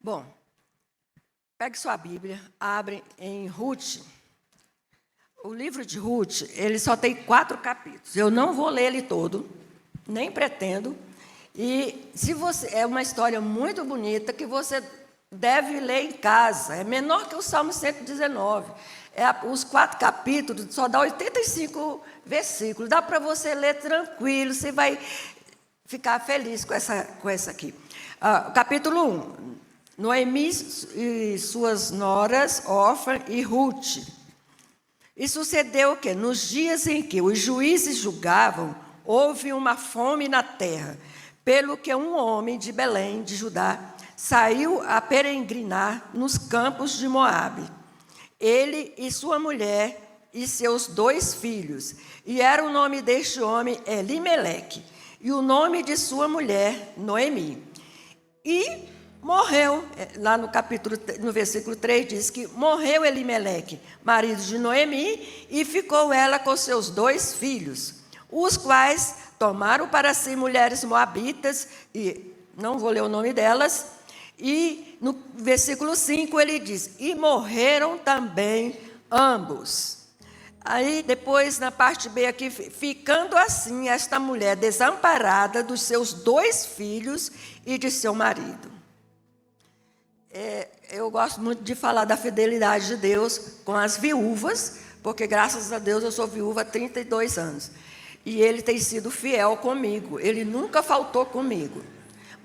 Bom, pegue sua Bíblia, abre em Ruth. O livro de Ruth, ele só tem 4 capítulos. Eu não vou ler ele todo, nem pretendo. E se você é uma história muito bonita que você deve ler em casa. É menor que o Salmo 119. Os 4 capítulos só dá 85 versículos. Dá para você ler tranquilo, você vai ficar feliz com essa aqui. Capítulo 1. Noemi e suas noras, Orfa e Ruth. E sucedeu que, nos dias em que os juízes julgavam, houve uma fome na terra, pelo que um homem de Belém, de Judá, saiu a peregrinar nos campos de Moabe. Ele e sua mulher e seus 2 filhos. E era o nome deste homem Elimeleque, e o nome de sua mulher Noemi. E morreu, lá no versículo 3, diz que morreu Elimeleque, marido de Noemi, e ficou ela com seus 2 filhos, os quais tomaram para si mulheres moabitas, e não vou ler o nome delas, e no versículo 5 ele diz, e morreram também ambos. Aí depois, na parte B aqui, ficando assim esta mulher desamparada dos seus 2 filhos e de seu marido. Eu gosto muito de falar da fidelidade de Deus com as viúvas, porque graças a Deus eu sou viúva há 32 anos. E Ele tem sido fiel comigo, Ele nunca faltou comigo.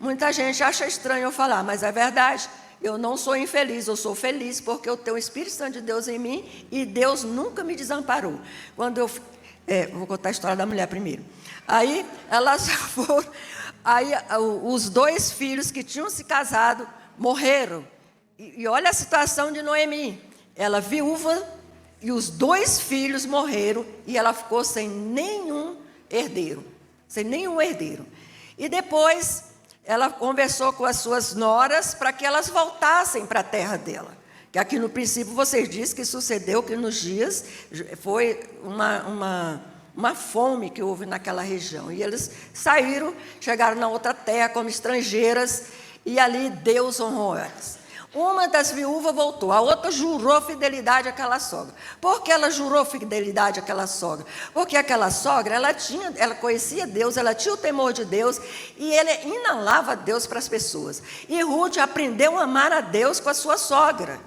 Muita gente acha estranho eu falar, mas é verdade. Eu não sou infeliz, eu sou feliz porque eu tenho o Espírito Santo de Deus em mim e Deus nunca me desamparou. Vou contar a história da mulher primeiro. Aí elas foram, os 2 filhos que tinham se casado morreram. E olha a situação de Noemi. Ela viúva e os 2 filhos morreram e ela ficou sem nenhum herdeiro. E depois ela conversou com as suas noras para que elas voltassem para a terra dela. Que aqui no princípio vocês dizem que sucedeu que nos dias foi uma fome que houve naquela região. E eles saíram, chegaram na outra terra como estrangeiras, e ali Deus honrou elas. Uma das viúvas voltou, a outra jurou fidelidade àquela sogra. Por que ela jurou fidelidade àquela sogra? Porque aquela sogra, ela conhecia Deus, ela tinha o temor de Deus, e ela inalava Deus para as pessoas. E Ruth aprendeu a amar a Deus com a sua sogra.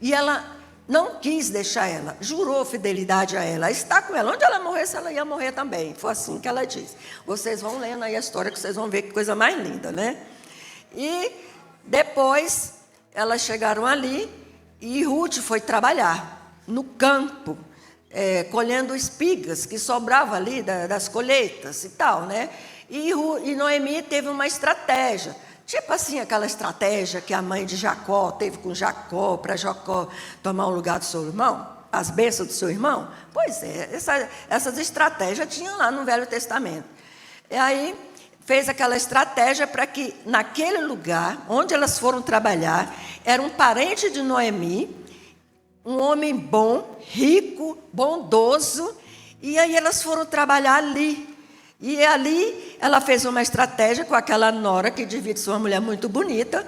E ela não quis deixar ela, jurou fidelidade a ela, está com ela. Onde ela morresse, ela ia morrer também. Foi assim que ela disse. Vocês vão lendo aí a história, que vocês vão ver que coisa mais linda, né? E depois elas chegaram ali e Ruth foi trabalhar no campo, colhendo espigas que sobrava ali das colheitas e tal, né? E Noemi teve uma estratégia, tipo assim, aquela estratégia que a mãe de Jacó teve com Jacó, para Jacó tomar o lugar do seu irmão, as bênçãos do seu irmão. Pois é, essas estratégias tinham lá no Velho Testamento. E aí fez aquela estratégia para que naquele lugar onde elas foram trabalhar, era um parente de Noemi, um homem bom, rico, bondoso, e aí elas foram trabalhar ali. E ali ela fez uma estratégia com aquela nora, que devia ser uma mulher muito bonita,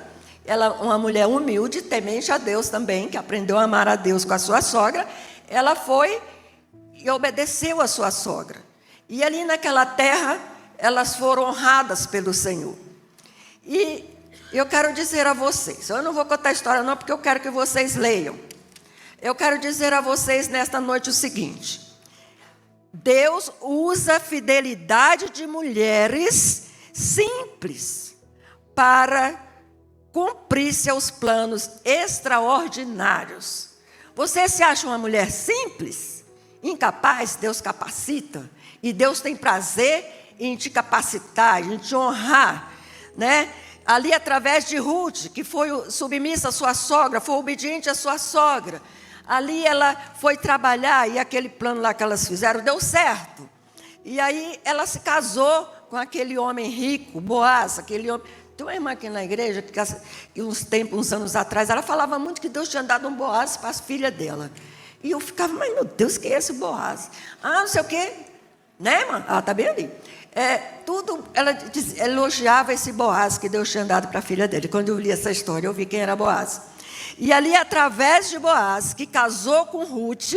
uma mulher humilde, temente a Deus também, que aprendeu a amar a Deus com a sua sogra. Ela foi e obedeceu a sua sogra. E ali naquela terra, elas foram honradas pelo Senhor. E eu quero dizer a vocês, eu não vou contar a história não, porque eu quero que vocês leiam. Eu quero dizer a vocês nesta noite o seguinte: Deus usa a fidelidade de mulheres simples para cumprir seus planos extraordinários. Você se acha uma mulher simples, incapaz? Deus capacita. E Deus tem prazer em te capacitar, em te honrar, né? Ali através de Ruth, que foi submissa à sua sogra, foi obediente à sua sogra. Ali ela foi trabalhar e aquele plano lá que elas fizeram deu certo. E aí ela se casou com aquele homem rico, Boaz, aquele homem. Tem uma irmã aqui na igreja que uns anos atrás, ela falava muito que Deus tinha dado um Boaz para a filha dela. E eu ficava, mas meu Deus, quem é esse Boaz? Não sei o quê. Né, irmã? Ela está bem ali. Ela elogiava esse Boaz que Deus tinha dado para a filha dele. Quando eu li essa história, eu vi quem era Boaz. E ali, através de Boaz, que casou com Ruth,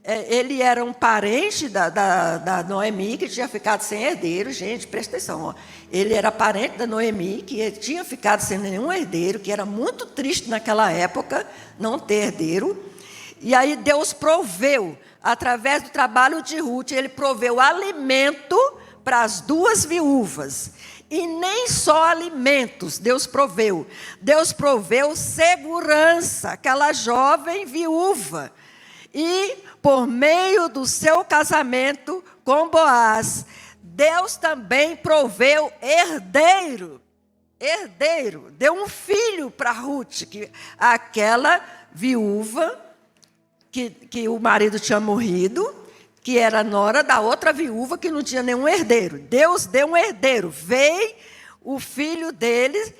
ele era um parente da Noemi, que tinha ficado sem herdeiro. Gente, presta atenção. Ó. Ele era parente da Noemi, que tinha ficado sem nenhum herdeiro, que era muito triste naquela época, não ter herdeiro. E aí Deus proveu, através do trabalho de Ruth, ele proveu alimento para as duas viúvas. E nem só alimentos Deus proveu segurança, aquela jovem viúva. E por meio do seu casamento com Boaz, Deus também proveu herdeiro, deu um filho para Ruth, aquela viúva que o marido tinha morrido, que era nora da outra viúva que não tinha nenhum herdeiro. Deus deu um herdeiro. Veio o filho dele,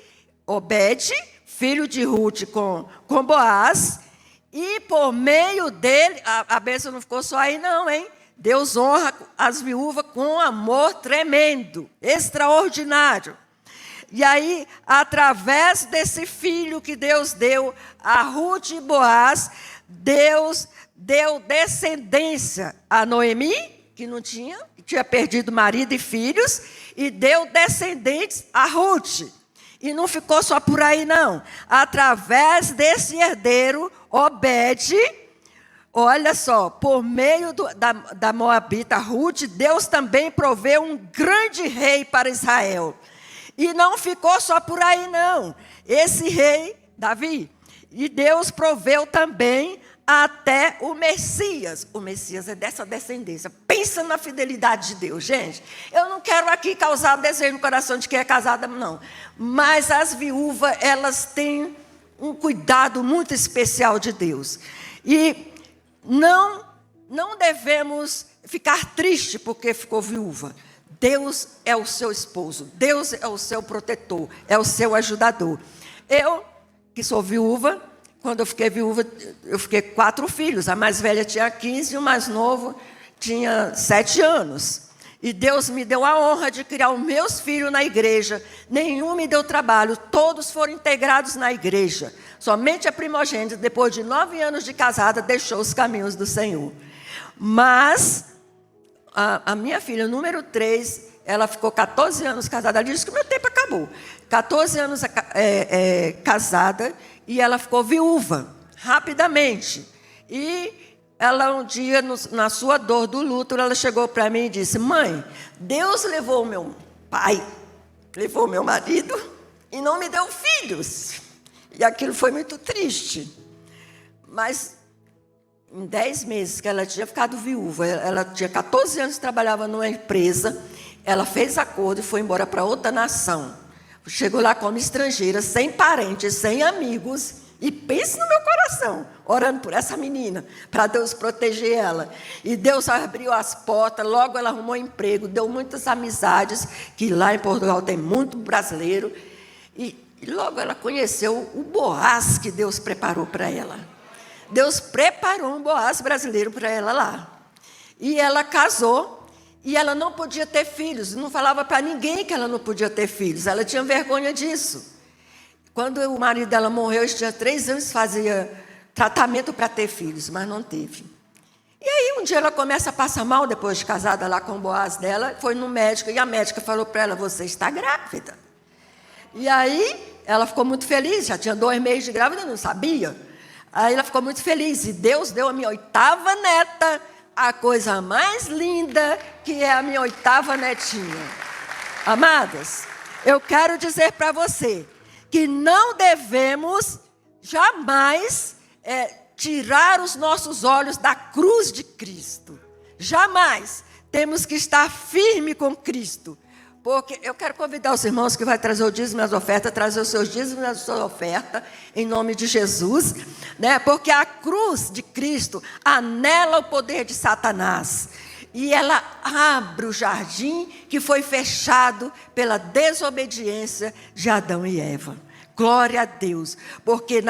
Obed, filho de Ruth com Boaz, e por meio dele, a bênção não ficou só aí não, hein? Deus honra as viúvas com amor tremendo, extraordinário. E aí, através desse filho que Deus deu a Ruth e Boaz, Deus deu descendência a Noemi, que tinha perdido marido e filhos, e deu descendentes a Ruth. E não ficou só por aí, não. Através desse herdeiro, Obed, olha só, por meio da Moabita Ruth, Deus também proveu um grande rei para Israel. E não ficou só por aí, não. Esse rei, Davi, e Deus proveu também até o Messias. O Messias é dessa descendência. Pensa na fidelidade de Deus, gente. Eu não quero aqui causar desejo no coração de quem é casada, não. Mas as viúvas, elas têm um cuidado muito especial de Deus. E não devemos ficar triste porque ficou viúva. Deus é o seu esposo. Deus é o seu protetor. É o seu ajudador. Eu, que sou viúva, quando eu fiquei viúva, eu fiquei 4 filhos. A mais velha tinha 15 e o mais novo tinha 7 anos. E Deus me deu a honra de criar os meus filhos na igreja. Nenhum me deu trabalho, todos foram integrados na igreja. Somente a primogênita, depois de 9 anos de casada, deixou os caminhos do Senhor. Mas a minha filha, número 3, ela ficou 14 anos casada. Ela disse que o meu tempo acabou. 14 anos casada. E ela ficou viúva, rapidamente. E ela um dia, na sua dor do luto, ela chegou para mim e disse: mãe, Deus levou o meu pai, levou o meu marido e não me deu filhos. E aquilo foi muito triste. Mas em 10 meses que ela tinha ficado viúva, ela tinha 14 anos, trabalhava numa empresa, ela fez acordo e foi embora para outra nação. Chegou lá como estrangeira, sem parentes, sem amigos. E pense no meu coração, orando por essa menina, para Deus proteger ela. E Deus abriu as portas, logo ela arrumou emprego, deu muitas amizades, que lá em Portugal tem muito brasileiro. E logo ela conheceu o Boaz que Deus preparou para ela. Deus preparou um Boaz brasileiro para ela lá. E ela casou. E ela não podia ter filhos, não falava para ninguém que ela não podia ter filhos, ela tinha vergonha disso. Quando o marido dela morreu, eu tinha 3 anos, fazia tratamento para ter filhos, mas não teve. E aí um dia ela começa a passar mal, depois de casada lá com o Boaz dela, foi no médico, e a médica falou para ela: você está grávida. E aí ela ficou muito feliz, já tinha 2 meses de grávida, não sabia. Aí ela ficou muito feliz, e Deus deu a minha 8ª neta, a coisa mais linda, que é a minha 8ª netinha. Amadas, eu quero dizer para você que não devemos jamais tirar os nossos olhos da cruz de Cristo. Jamais. Temos que estar firme com Cristo. Porque eu quero convidar os irmãos que vai trazer o dízimo e as ofertas, trazer os seus dízimos e as suas ofertas, em nome de Jesus, né? Porque a cruz de Cristo anela o poder de Satanás. E ela abre o jardim que foi fechado pela desobediência de Adão e Eva. Glória a Deus, porque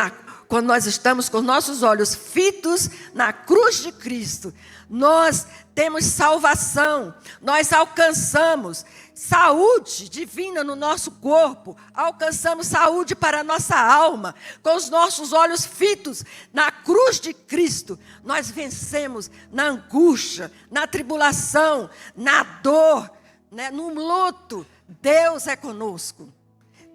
quando nós estamos com nossos olhos fitos na cruz de Cristo, nós temos salvação, nós alcançamos saúde divina no nosso corpo, alcançamos saúde para a nossa alma, com os nossos olhos fitos na cruz de Cristo, nós vencemos na angústia, na tribulação, na dor, né, no luto. Deus é conosco.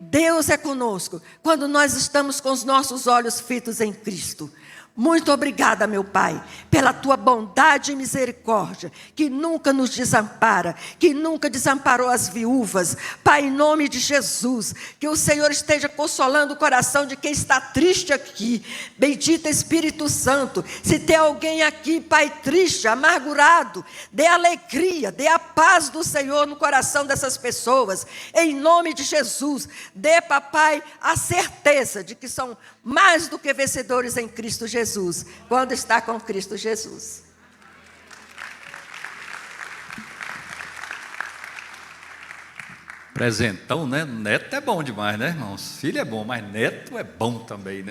Deus é conosco quando nós estamos com os nossos olhos fitos em Cristo. Muito obrigada, meu Pai, pela tua bondade e misericórdia, que nunca nos desampara, que nunca desamparou as viúvas. Pai, em nome de Jesus, que o Senhor esteja consolando o coração de quem está triste aqui. Bendito Espírito Santo, se tem alguém aqui, Pai, triste, amargurado, dê alegria, dê a paz do Senhor no coração dessas pessoas. Em nome de Jesus, dê, Papai, a certeza de que são mais do que vencedores em Cristo Jesus, quando está com Cristo Jesus. Presentão, né? Neto é bom demais, né, irmãos? Filho é bom, mas neto é bom também, né?